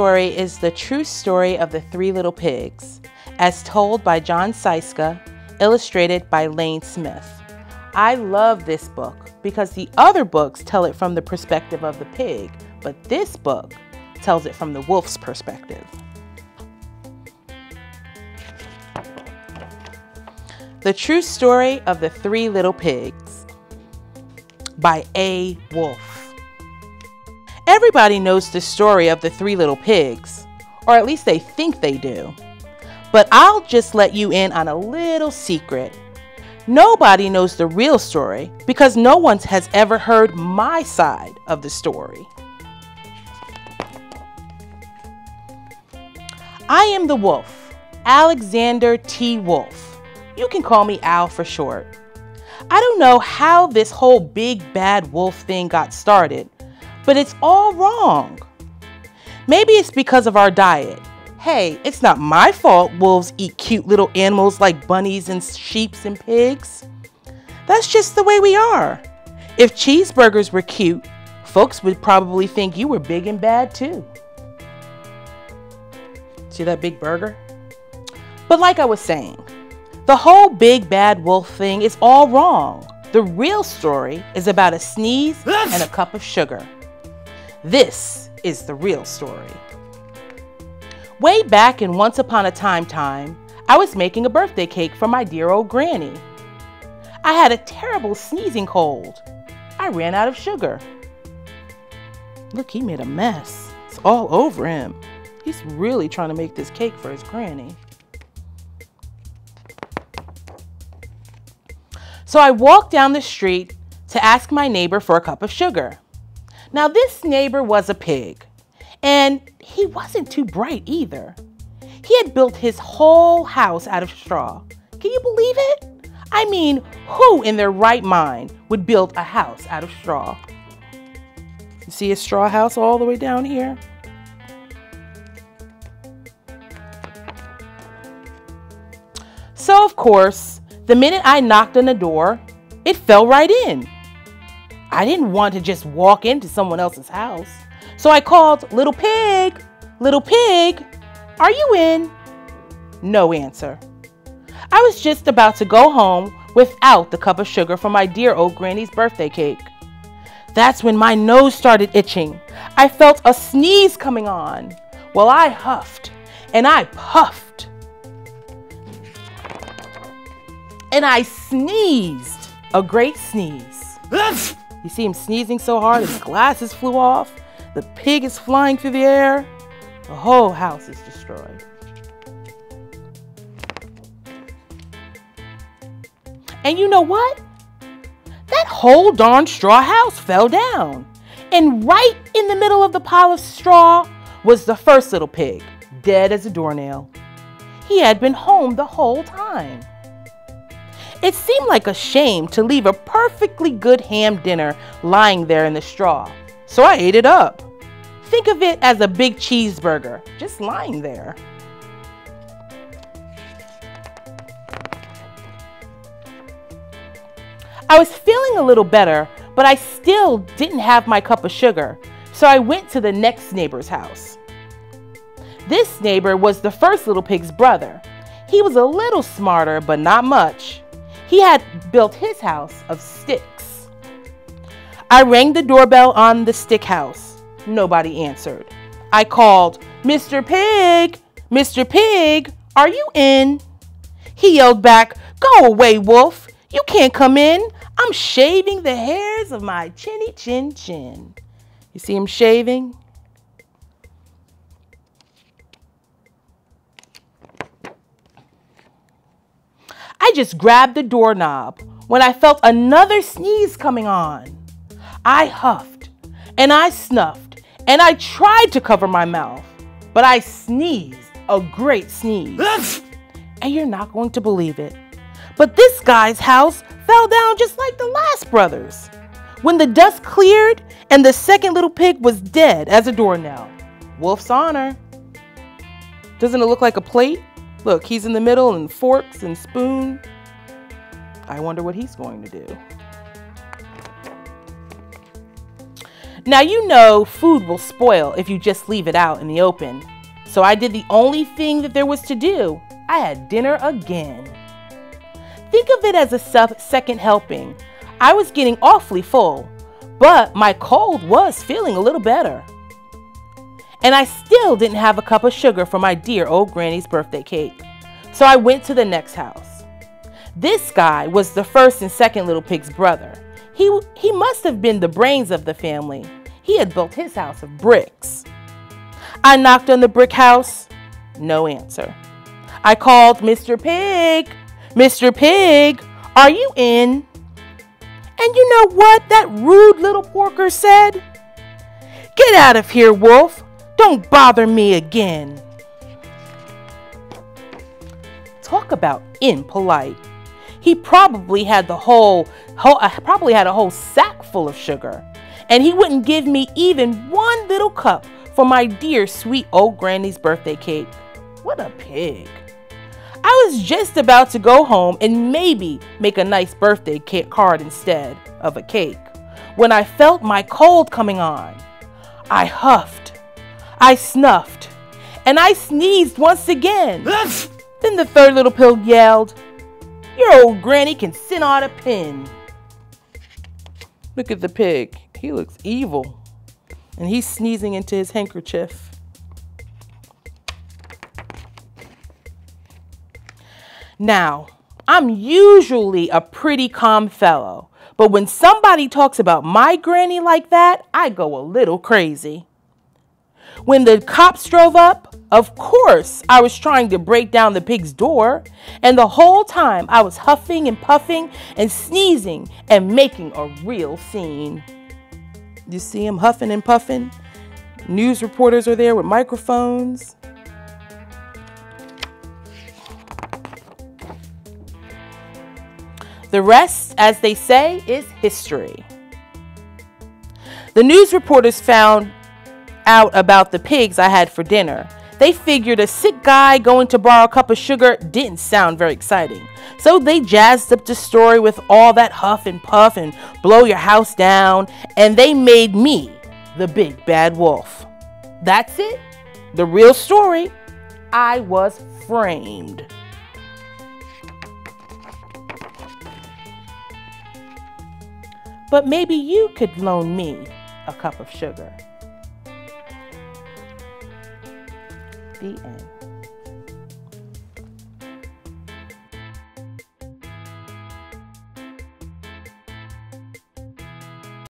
story is the true story of the Three Little Pigs, as told by John Seiska, illustrated by Lane Smith. I love this book because the other books tell it from the perspective of the pig, but this book tells it from the wolf's perspective. The True Story of the Three Little Pigs by A. Wolf. Everybody knows the story of the Three Little Pigs, or at least they think they do. But I'll just let you in on a little secret. Nobody knows the real story because no one has ever heard my side of the story. I am the wolf, Alexander T. Wolf. You can call me Al for short. I don't know how this whole big bad wolf thing got started, but it's all wrong. Maybe it's because of our diet. Hey, it's not my fault wolves eat cute little animals like bunnies and sheep and pigs. That's just the way we are. If cheeseburgers were cute, folks would probably think you were big and bad too. See that big burger? But like I was saying, the whole big bad wolf thing is all wrong. The real story is about a sneeze and a cup of sugar. This is the real story. Way back in Once Upon a Time, I was making a birthday cake for my dear old granny. I had a terrible sneezing cold. I ran out of sugar. Look, he made a mess. It's all over him. He's really trying to make this cake for his granny. So I walked down the street to ask my neighbor for a cup of sugar. Now this neighbor was a pig, and he wasn't too bright either. He had built his whole house out of straw. Can you believe it? I mean, who in their right mind would build a house out of straw? You see a straw house all the way down here? So of course, the minute I knocked on the door, it fell right in. I didn't want to just walk into someone else's house. So I called, "Little pig, are you in?" No answer. I was just about to go home without the cup of sugar for my dear old granny's birthday cake. That's when my nose started itching. I felt a sneeze coming on. Well, I huffed and I puffed. And I sneezed, a great sneeze. You see him sneezing so hard his glasses flew off. The pig is flying through the air. The whole house is destroyed. And you know what? That whole darn straw house fell down. And right in the middle of the pile of straw was the first little pig, dead as a doornail. He had been home the whole time. It seemed like a shame to leave a perfectly good ham dinner lying there in the straw, so I ate it up. Think of it as a big cheeseburger, just lying there. I was feeling a little better, but I still didn't have my cup of sugar, so I went to the next neighbor's house. This neighbor was the first little pig's brother. He was a little smarter, but not much. He had built his house of sticks. I rang the doorbell on the stick house. Nobody answered. I called, "Mr. Pig, Mr. Pig, are you in?" He yelled back, "Go away, wolf. You can't come in. I'm shaving the hairs of my chinny chin chin." You see him shaving? I just grabbed the doorknob when I felt another sneeze coming on. I huffed and I snuffed and I tried to cover my mouth, but I sneezed a great sneeze. And you're not going to believe it, but this guy's house fell down just like the last brother's. When the dust cleared and the second little pig was dead as a doornail. Wolf's honor. Doesn't it look like a plate? Look, he's in the middle and forks and spoon. I wonder what he's going to do. Now you know food will spoil if you just leave it out in the open. So I did the only thing that there was to do. I had dinner again. Think of it as a second helping. I was getting awfully full, but my cold was feeling a little better. And I still didn't have a cup of sugar for my dear old granny's birthday cake. So I went to the next house. This guy was the first and second little pig's brother. He must have been the brains of the family. He had built his house of bricks. I knocked on the brick house. No answer. I called, Mr. Pig. Mr. Pig, are you in? And you know what that rude little porker said? Get out of here, wolf. Don't bother me again. Talk about impolite. He probably had a whole sack full of sugar, and he wouldn't give me even one little cup for my dear sweet old granny's birthday cake. What a pig. I was just about to go home and maybe make a nice birthday card instead of a cake when I felt my cold coming on. I huffed, I snuffed, and I sneezed once again. Then the third little pig yelled, "Your old granny can sit on a pin." Look at the pig. He looks evil. And he's sneezing into his handkerchief. Now, I'm usually a pretty calm fellow, but when somebody talks about my granny like that, I go a little crazy. When the cops drove up, of course, I was trying to break down the pig's door, and the whole time I was huffing and puffing and sneezing and making a real scene. You see him huffing and puffing? News reporters are there with microphones. The rest, as they say, is history. The news reporters found out about the pigs I had for dinner. They figured a sick guy going to borrow a cup of sugar didn't sound very exciting. So they jazzed up the story with all that huff and puff and blow your house down, and they made me the big bad wolf. That's it. The real story. I was framed. But maybe you could loan me a cup of sugar. The end.